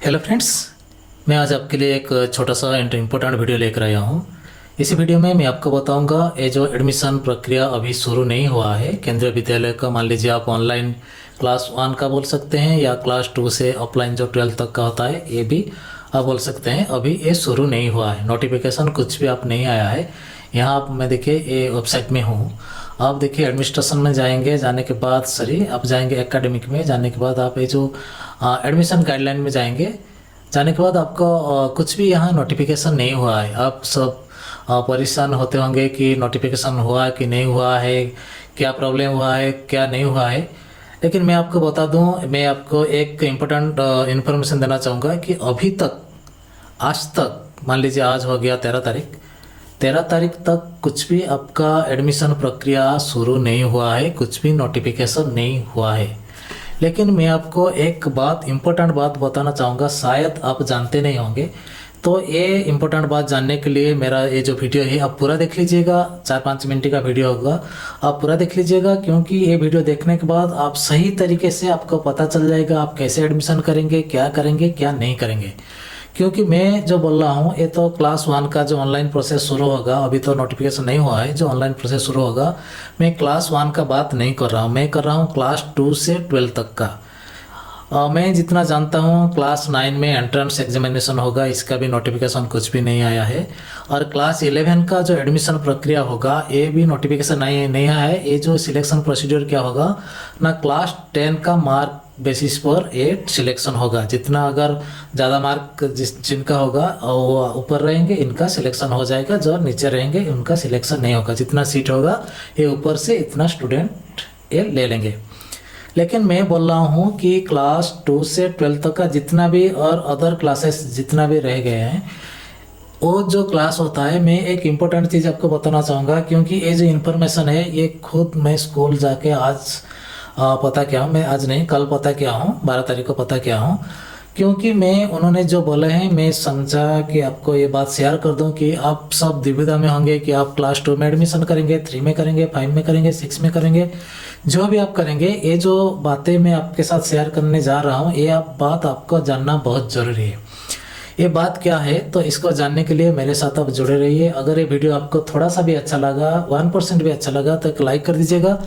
Hello friends, मैं आज आपके लिए एक छोटा सा इम्पोर्टेंट वीडियो लेकर आया हूँ। इसी वीडियो में मैं आपको बताऊंगा ये जो एडमिशन प्रक्रिया अभी शुरू नहीं हुआ है केंद्रीय विद्यालय का। मान लीजिए आप ऑनलाइन क्लास 1 का बोल सकते हैं या क्लास 2 से ऑफलाइन जो 12 तक का होता है ये भी आप बोल सकते हैं। अभी ये शुरू नहीं हुआ है, नोटिफिकेशन कुछ भी आप नहीं आया है। यहाँ आप मैं देखिए ये वेबसाइट में हूँ। आप देखिए एडमिनिस्ट्रेशन में जाएंगे, जाने के बाद आप जाएंगे एकेडमिक में, जाने के बाद आप ये जो एडमिशन गाइडलाइन में जाएंगे, जाने के बाद आपको कुछ भी यहाँ नोटिफिकेशन नहीं हुआ है। आप सब परेशान होते होंगे कि नोटिफिकेशन हुआ कि नहीं हुआ है, क्या प्रॉब्लम हुआ है, क्या नहीं हुआ है। लेकिन मैं आपको बता दूं, मैं आपको एक इम्पोर्टेंट इन्फॉर्मेशन देना चाहूँगा कि अभी तक आज तक मान लीजिए आज हो गया 13 तारीख तक कुछ भी आपका एडमिशन प्रक्रिया शुरू नहीं हुआ है, कुछ भी नोटिफिकेशन नहीं हुआ है। लेकिन मैं आपको एक बात इम्पोर्टेंट बात बताना चाहूँगा, शायद आप जानते नहीं होंगे। तो ये इम्पोर्टेंट बात जानने के लिए मेरा ये जो वीडियो है आप पूरा देख लीजिएगा। 4-5 मिनट का वीडियो होगा, आप पूरा देख लीजिएगा, क्योंकि ये वीडियो देखने के बाद आप सही तरीके से आपको पता चल जाएगा आप कैसे एडमिशन करेंगे, क्या नहीं करेंगे। क्योंकि मैं जो बोल रहा हूँ ये तो क्लास 1 का जो ऑनलाइन प्रोसेस शुरू होगा, अभी तो नोटिफिकेशन नहीं हुआ है, जो ऑनलाइन प्रोसेस शुरू होगा, मैं क्लास 1 का बात नहीं कर रहा हूँ, मैं कर रहा हूँ क्लास 2 से 12 तक का। मैं जितना जानता हूँ क्लास 9 में एंट्रेंस एग्जामिनेशन होगा, इसका भी नोटिफिकेशन कुछ भी नहीं आया है। और क्लास 11 का जो एडमिशन प्रक्रिया होगा ये भी नोटिफिकेशन नहीं आया है। ये जो सिलेक्शन प्रोसीजर क्या होगा ना, क्लास 10 का मार्क बेसिस पर ये सिलेक्शन होगा। जितना अगर ज़्यादा मार्क जिनका होगा वो ऊपर रहेंगे, इनका सिलेक्शन हो जाएगा, जो नीचे रहेंगे उनका सिलेक्शन नहीं होगा। जितना सीट होगा ये ऊपर से इतना स्टूडेंट ये ले लेंगे। लेकिन मैं बोल रहा हूँ कि क्लास 2 से 12 तक का जितना भी और अदर क्लासेस जितना भी रह गए हैं, वो जो क्लास होता है, मैं एक इम्पोर्टेंट चीज़ आपको बताना चाहूँगा। क्योंकि ये जो इन्फॉर्मेशन है ये खुद मैं स्कूल जाके आज पता किया हूँ, मैं आज नहीं कल पता किया हूँ, 12 तारीख को पता किया हूँ। क्योंकि मैं उन्होंने जो बोले हैं मैं समझा कि आपको ये बात शेयर कर दूं कि आप सब दुविधा में होंगे कि आप क्लास 2 में एडमिशन करेंगे, 3 में करेंगे, 5 में करेंगे, 6 में करेंगे, जो भी आप करेंगे। ये जो बातें मैं आपके साथ शेयर करने जा रहा हूँ ये बात आपको जानना बहुत ज़रूरी है। ये बात क्या है तो इसको जानने के लिए मेरे साथ आप जुड़े रहिए। अगर ये वीडियो आपको थोड़ा सा भी अच्छा लगा, 1% भी अच्छा लगा, तो एक लाइक कर दीजिएगा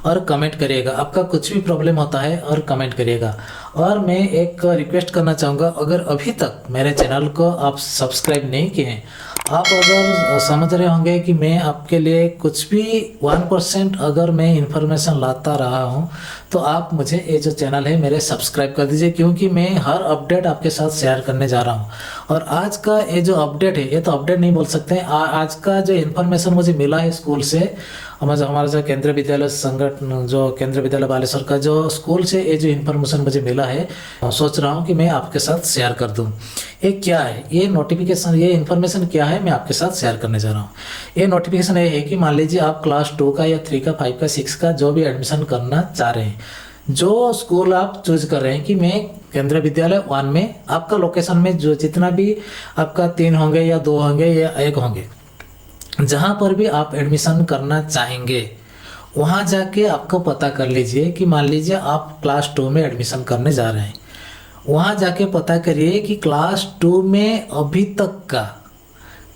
और कमेंट करिएगा। आपका कुछ भी प्रॉब्लम होता है और कमेंट करिएगा। और मैं एक रिक्वेस्ट करना चाहूँगा, अगर अभी तक मेरे चैनल को आप सब्सक्राइब नहीं किए हैं, आप अगर समझ रहे होंगे कि मैं आपके लिए कुछ भी 1% अगर मैं इन्फॉर्मेशन लाता रहा हूँ, तो आप मुझे ये जो चैनल है मेरे सब्सक्राइब कर दीजिए। क्योंकि मैं हर अपडेट आपके साथ शेयर करने जा रहा हूँ। और आज का ये जो अपडेट है, ये तो अपडेट नहीं बोल सकते हैं, आज का जो इन्फॉर्मेशन मुझे मिला है स्कूल से, हमारा जो केंद्रीय विद्यालय संगठन, जो केंद्रीय विद्यालय बालेश्वर का जो स्कूल से ये जो इन्फॉर्मेशन मुझे मिला है, सोच रहा हूँ कि मैं आपके साथ शेयर कर दूँ। ये क्या है, ये नोटिफिकेशन, ये इन्फॉर्मेशन क्या है, मैं आपके साथ शेयर करने जा रहा हूँ। ये नोटिफिकेशन ये है कि मान लीजिए आप क्लास 2 का या 3 का, 5 का, 6 का जो भी एडमिशन करना चाह रहे हैं, जो स्कूल आप चूज कर रहे हैं कि मैं केंद्रीय विद्यालय 1 में, आपका लोकेशन में जो जितना भी आपका 3 होंगे या 2 होंगे या 1 होंगे, जहाँ पर भी आप एडमिशन करना चाहेंगे वहाँ जाके आपको पता कर लीजिए कि मान लीजिए आप क्लास 2 में एडमिशन करने जा रहे हैं, वहाँ जाके पता करिए कि क्लास 2 में अभी तक का,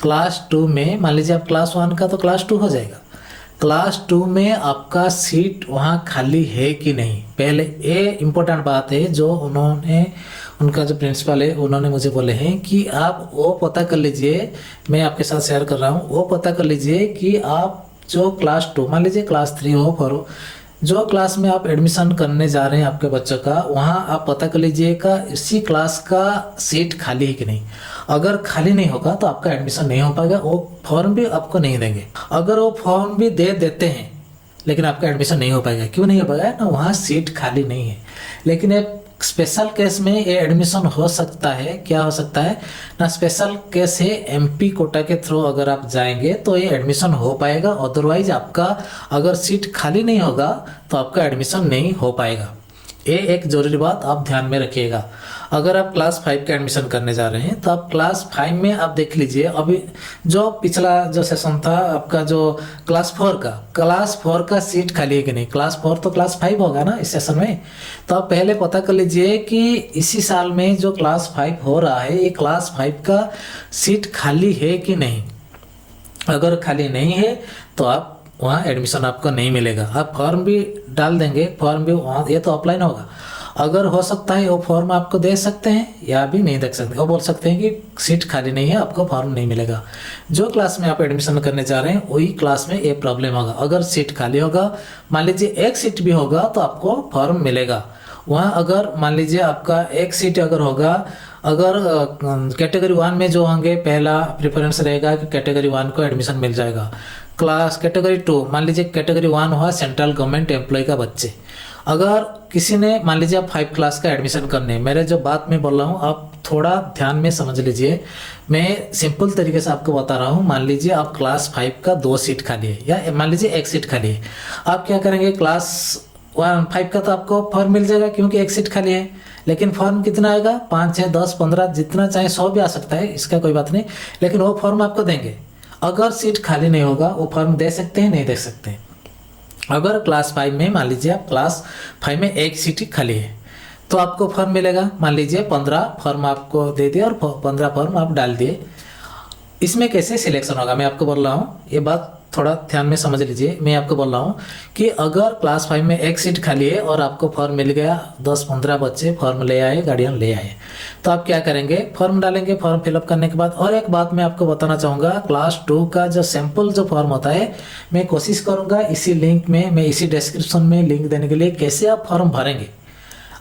क्लास 2 में मान लीजिए आप क्लास 1 का तो क्लास 2 हो जाएगा, क्लास 2 में आपका सीट वहाँ खाली है कि नहीं। पहले ये इम्पोर्टेंट बात है जो उनका जो प्रिंसिपल है उन्होंने मुझे बोले हैं कि आप वो पता कर लीजिए, मैं आपके साथ शेयर कर रहा हूँ, वो पता कर लीजिए कि आप जो क्लास 2, मान लीजिए क्लास 3 हो, 4 हो, जो क्लास में आप एडमिशन करने जा रहे हैं आपके बच्चों का, वहाँ आप पता कर लीजिएगा इसी क्लास का सीट खाली है कि नहीं। अगर खाली नहीं होगा तो आपका एडमिशन नहीं हो पाएगा, वो फॉर्म भी आपको नहीं देंगे। अगर वो फॉर्म भी दे देते हैं लेकिन आपका एडमिशन नहीं हो पाएगा। क्यों नहीं हो पाएगा ना, वहाँ सीट खाली नहीं है। लेकिन एक स्पेशल केस में ये एडमिशन हो सकता है। क्या हो सकता है ना, स्पेशल केस है, एमपी कोटा के थ्रू अगर आप जाएंगे तो ये एडमिशन हो पाएगा। अदरवाइज आपका अगर सीट खाली नहीं होगा तो आपका एडमिशन नहीं हो पाएगा। ये एक जरूरी बात आप ध्यान में रखिएगा। अगर आप क्लास 5 का एडमिशन करने जा रहे हैं तो आप क्लास 5 में आप देख लीजिए, अभी जो पिछला जो सेशन था आपका, जो क्लास 4 का सीट खाली है कि नहीं। क्लास 4 तो क्लास 5 होगा ना इस सेशन में। तो आप पहले पता कर लीजिए कि इसी साल में जो क्लास 5 हो रहा है, ये क्लास 5 का सीट खाली है कि नहीं। अगर खाली नहीं है तो आप वहाँ एडमिशन आपको नहीं मिलेगा। आप फॉर्म भी डाल देंगे, फॉर्म भी वहाँ, ये तो ऑफलाइन होगा। अगर हो सकता है वो फॉर्म आपको दे सकते हैं या भी नहीं दे सकते, वो बोल सकते हैं कि सीट खाली नहीं है, आपको फॉर्म नहीं मिलेगा। जो क्लास में आप एडमिशन करने जा रहे हैं वही क्लास में ये प्रॉब्लम होगा। अगर सीट खाली होगा, मान लीजिए एक सीट भी होगा तो आपको फॉर्म मिलेगा वहाँ। अगर मान लीजिए आपका एक सीट अगर होगा, अगर कैटेगरी 1 में जो होंगे, पहला प्रेफरेंस रहेगा कि कैटेगरी 1 को एडमिशन मिल जाएगा। क्लास कैटेगरी 2, मान लीजिए कैटेगरी 1 हुआ सेंट्रल गवर्नमेंट एम्प्लॉय का बच्चे। अगर किसी ने, मान लीजिए आप 5 क्लास का एडमिशन करने, मेरे जो बात मैं बोल रहा हूँ आप थोड़ा ध्यान में समझ लीजिए। मैं सिंपल तरीके से आपको बता रहा हूँ। मान लीजिए आप क्लास 5 का 2 सीट खाली है, या मान लीजिए 1 सीट खाली है। आप क्या करेंगे, क्लास 5 का तो आपको फॉर्म मिल जाएगा क्योंकि 1 सीट खाली है। लेकिन फॉर्म कितना आएगा, 5, 6, 10, 15, जितना चाहे 100 भी आ सकता है, इसका कोई बात नहीं। लेकिन वो फॉर्म आपको देंगे। अगर सीट खाली नहीं होगा, वो फॉर्म दे सकते हैं, नहीं दे सकते हैं। अगर क्लास 5 में, मान लीजिए आप क्लास 5 में 1 सीट ही खाली है तो आपको फॉर्म मिलेगा। मान लीजिए 15 फॉर्म आपको दे दिए और 15 फॉर्म आप डाल दिए। इसमें कैसे सिलेक्शन होगा मैं आपको बोल रहा हूँ, ये बात थोड़ा ध्यान में समझ लीजिए। मैं आपको बोल रहा हूँ कि अगर क्लास 5 में 1 सीट खाली है और आपको फॉर्म मिल गया, 10-15 बच्चे फॉर्म ले आए, गार्डियन ले आए, तो आप क्या करेंगे, फॉर्म डालेंगे। फॉर्म फिलअप करने के बाद, और एक बात मैं आपको बताना चाहूँगा, क्लास 2 का जो सैम्पल जो फॉर्म होता है, मैं कोशिश करूँगा इसी लिंक में, मैं इसी डिस्क्रिप्शन में लिंक देने के लिए, कैसे आप फॉर्म भरेंगे,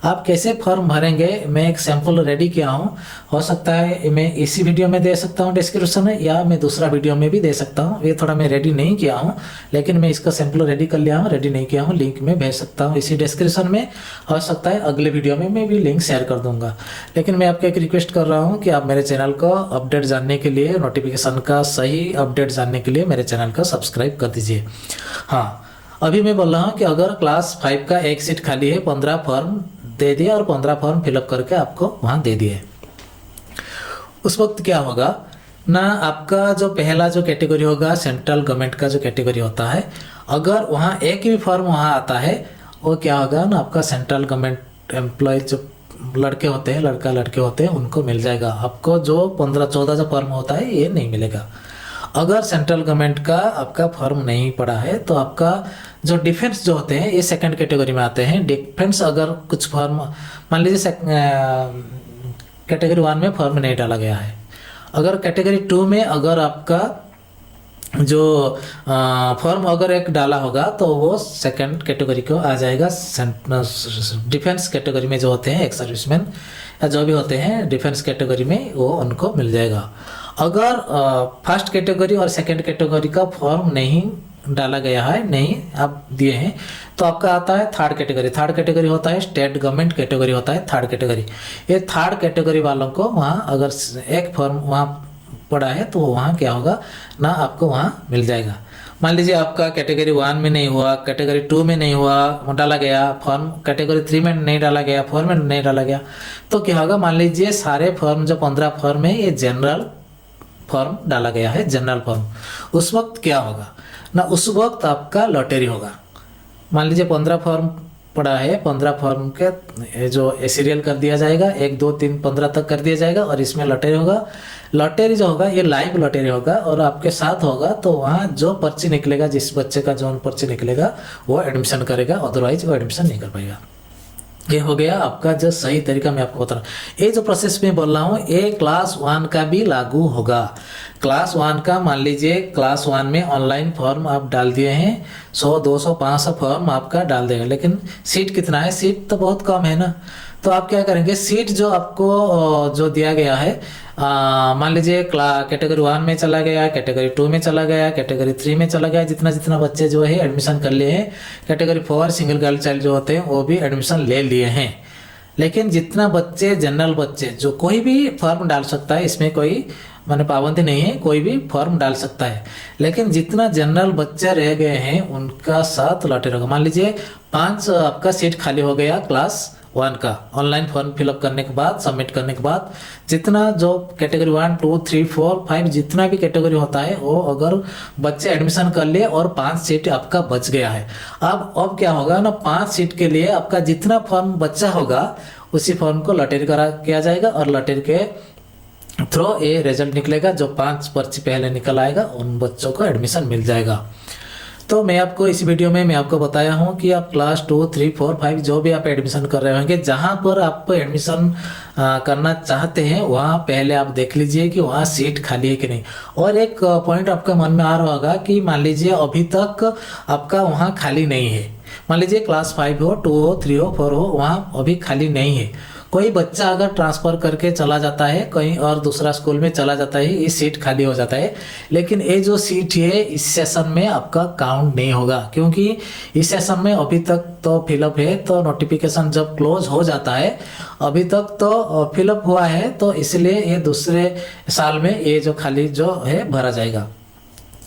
आप कैसे फॉर्म भरेंगे, मैं एक सैंपल रेडी किया हूँ। हो सकता है मैं इसी वीडियो में दे सकता हूँ डिस्क्रिप्शन में, या मैं दूसरा वीडियो में भी दे सकता हूँ। ये थोड़ा मैं रेडी नहीं किया हूँ, लेकिन मैं इसका सैंपल रेडी कर लिया हूँ, रेडी नहीं किया हूँ, लिंक में भेज सकता हूँ इसी डिस्क्रिप्शन में। हो सकता है अगले वीडियो में मैं भी लिंक शेयर कर दूंगा। लेकिन मैं आपको एक रिक्वेस्ट कर रहा हूँ कि आप मेरे चैनल को अपडेट जानने के लिए, नोटिफिकेशन का सही अपडेट जानने के लिए मेरे चैनल को सब्सक्राइब कर दीजिए। हाँ, अभी मैं बोल रहा हूँ कि अगर क्लास 5 का 1 सीट खाली है, 15 फॉर्म दे दिए और 15 फॉर्म फिलअप करके आपको वहाँ दे दिए। उस वक्त क्या होगा ना, आपका जो पहला जो कैटेगरी होगा, सेंट्रल गवर्नमेंट का जो कैटेगरी होता है, अगर वहाँ एक भी फॉर्म वहाँ आता है, वो क्या होगा ना, आपका सेंट्रल गवर्नमेंट एम्प्लॉय जो लड़के होते हैं, लड़का लड़के होते हैं, उनको मिल जाएगा। आपको जो 15-14 जो फॉर्म होता है ये नहीं मिलेगा। अगर सेंट्रल गवर्नमेंट का आपका फॉर्म नहीं पड़ा है तो आपका जो डिफेंस जो होते हैं, ये सेकंड कैटेगरी में आते हैं। डिफेंस अगर कुछ फॉर्म, मान लीजिए कैटेगरी 1 में फॉर्म नहीं डाला गया है, अगर कैटेगरी 2 में अगर आपका जो फॉर्म अगर एक डाला होगा तो वो सेकंड कैटेगरी को आ जाएगा। डिफेंस कैटेगरी में जो होते हैं, एक्स सर्विसमैन या जो भी होते हैं डिफेंस कैटेगरी में, वो उनको मिल जाएगा। अगर फर्स्ट कैटेगरी और सेकंड कैटेगरी का फॉर्म नहीं डाला गया है, नहीं आप दिए हैं, तो आपका आता है थर्ड कैटेगरी। थर्ड कैटेगरी होता है स्टेट गवर्नमेंट कैटेगरी होता है थर्ड कैटेगरी। ये थर्ड कैटेगरी वालों को वहाँ अगर एक फॉर्म वहाँ पड़ा है तो वहाँ क्या होगा ना, आपको वहाँ मिल जाएगा। मान लीजिए आपका कैटेगरी 1 में नहीं हुआ, कैटेगरी 2 में नहीं हुआ, डाला गया फॉर्म, कैटेगरी 3 में नहीं डाला गया, 4 में नहीं डाला गया, तो क्या होगा, मान लीजिए सारे फॉर्म जो 15 फॉर्म है ये जनरल फॉर्म डाला गया है, जनरल फॉर्म। उस वक्त क्या होगा ना, उस वक्त आपका लॉटरी होगा। मान लीजिए 15 फॉर्म पड़ा है, 15 फॉर्म के जो सीरियल कर दिया जाएगा, 1, 2, 3, 15 तक कर दिया जाएगा और इसमें लॉटरी होगा। लॉटरी जो होगा ये लाइव लॉटरी होगा और आपके साथ होगा, तो वहाँ जो पर्ची निकलेगा, जिस बच्चे का जो पर्ची निकलेगा वो एडमिशन करेगा, अदरवाइज वो एडमिशन नहीं कर पाएगा। ये हो गया आपका जो सही तरीका मैं आपको बता रहा हूँ। ये जो प्रोसेस में बोल रहा हूँ ये क्लास 1 का भी लागू होगा। क्लास 1 का मान लीजिए क्लास 1 में ऑनलाइन फॉर्म आप डाल दिए हैं, 100, 200, 500 फॉर्म आपका डाल देंगे, लेकिन सीट कितना है, सीट तो बहुत कम है ना। तो आप क्या करेंगे, सीट जो आपको जो दिया गया है, मान लीजिए कैटेगरी 1 में चला गया, कैटेगरी 2 में चला गया, कैटेगरी 3 में चला गया, जितना जितना बच्चे जो है एडमिशन कर लिए हैं, कैटेगरी 4 सिंगल गर्ल चाइल्ड जो होते हैं वो भी एडमिशन ले लिए हैं। लेकिन जितना बच्चे जनरल बच्चे जो कोई भी फॉर्म डाल सकता है, इसमें कोई माने पाबंदी नहीं है, कोई भी फॉर्म डाल सकता है। लेकिन जितना जनरल बच्चे रह गए हैं उनका साथ लॉटरी होगा। मान लीजिए 5 आपका सीट खाली हो गया क्लास 1 का ऑनलाइन फॉर्म फिलअप करने के बाद, सबमिट करने के बाद जितना जो कैटेगरी 1, 2, 3, 4, 5 जितना भी कैटेगरी होता है वो अगर बच्चे एडमिशन कर लिए और 5 सीट आपका बच गया है, अब क्या होगा ना, 5 सीट के लिए आपका जितना फॉर्म बच्चा होगा उसी फॉर्म को लॉटरी करा किया जाएगा और लॉटरी के थ्रू ये रिजल्ट निकलेगा। जो 5 पर्ची पहले निकल आएगा उन बच्चों को एडमिशन मिल जाएगा। तो मैं आपको इस वीडियो में मैं आपको बताया हूँ कि आप क्लास 2, 3, 4, 5 जो भी आप एडमिशन कर रहे होंगे, जहाँ पर आप एडमिशन करना चाहते हैं वहाँ पहले आप देख लीजिए कि वहाँ सीट खाली है कि नहीं। और एक पॉइंट आपका मन में आ रहा होगा कि मान लीजिए अभी तक आपका वहाँ खाली नहीं है, मान लीजिए क्लास 5 हो, 2 हो, 3 हो, 4 हो, वहाँ अभी खाली नहीं है। कोई बच्चा अगर ट्रांसफ़र करके चला जाता है कहीं और दूसरा स्कूल में चला जाता है, ये सीट खाली हो जाता है, लेकिन ये जो सीट है इस सेशन में आपका काउंट नहीं होगा, क्योंकि इस सेशन में अभी तक तो फिलअप है। तो नोटिफिकेशन जब क्लोज हो जाता है, अभी तक तो फिलअप हुआ है, तो इसलिए ये दूसरे साल में ये जो खाली जो है भरा जाएगा।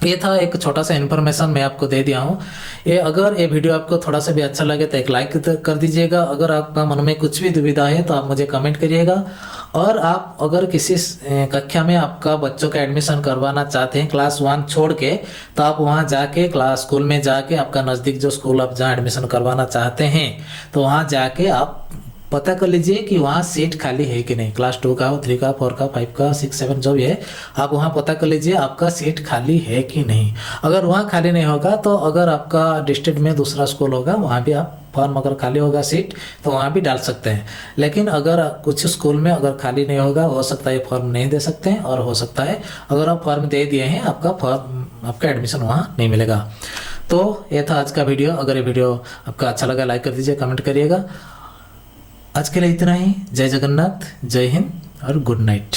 ये था एक छोटा सा इन्फॉर्मेशन मैं आपको दे दिया हूँ। अगर ये वीडियो आपको थोड़ा सा भी अच्छा लगे तो एक लाइक कर दीजिएगा। अगर आपका मन में कुछ भी दुविधा है तो आप मुझे कमेंट करिएगा। और आप अगर किसी कक्षा में आपका बच्चों का एडमिशन करवाना चाहते हैं क्लास 1 छोड़ के, तो आप वहाँ जाके स्कूल में जाके आपका नज़दीक जो स्कूल आप जहाँ एडमिशन करवाना चाहते हैं तो वहाँ जाके आप पता कर लीजिए कि वहाँ सीट खाली है कि नहीं। क्लास 2 का हो, 3 का, 4 का, 5 का, 6, 7 जो भी है, आप वहाँ पता कर लीजिए आपका सीट खाली है कि नहीं। अगर वहाँ खाली नहीं होगा तो अगर आपका डिस्ट्रिक्ट में दूसरा स्कूल होगा वहाँ भी आप फॉर्म अगर खाली होगा सीट तो वहाँ भी डाल सकते हैं। लेकिन अगर कुछ स्कूल में अगर खाली नहीं होगा, हो सकता है फॉर्म नहीं दे सकते हैं, और हो सकता है अगर आप फॉर्म दे दिए हैं आपका एडमिशन वहाँ नहीं मिलेगा। तो ये था आज का वीडियो। अगर ये वीडियो आपका अच्छा लगा लाइक कर दीजिए, कमेंट करिएगा। आज के लिए इतना ही। जय जगन्नाथ, जय हिंद और गुड नाइट।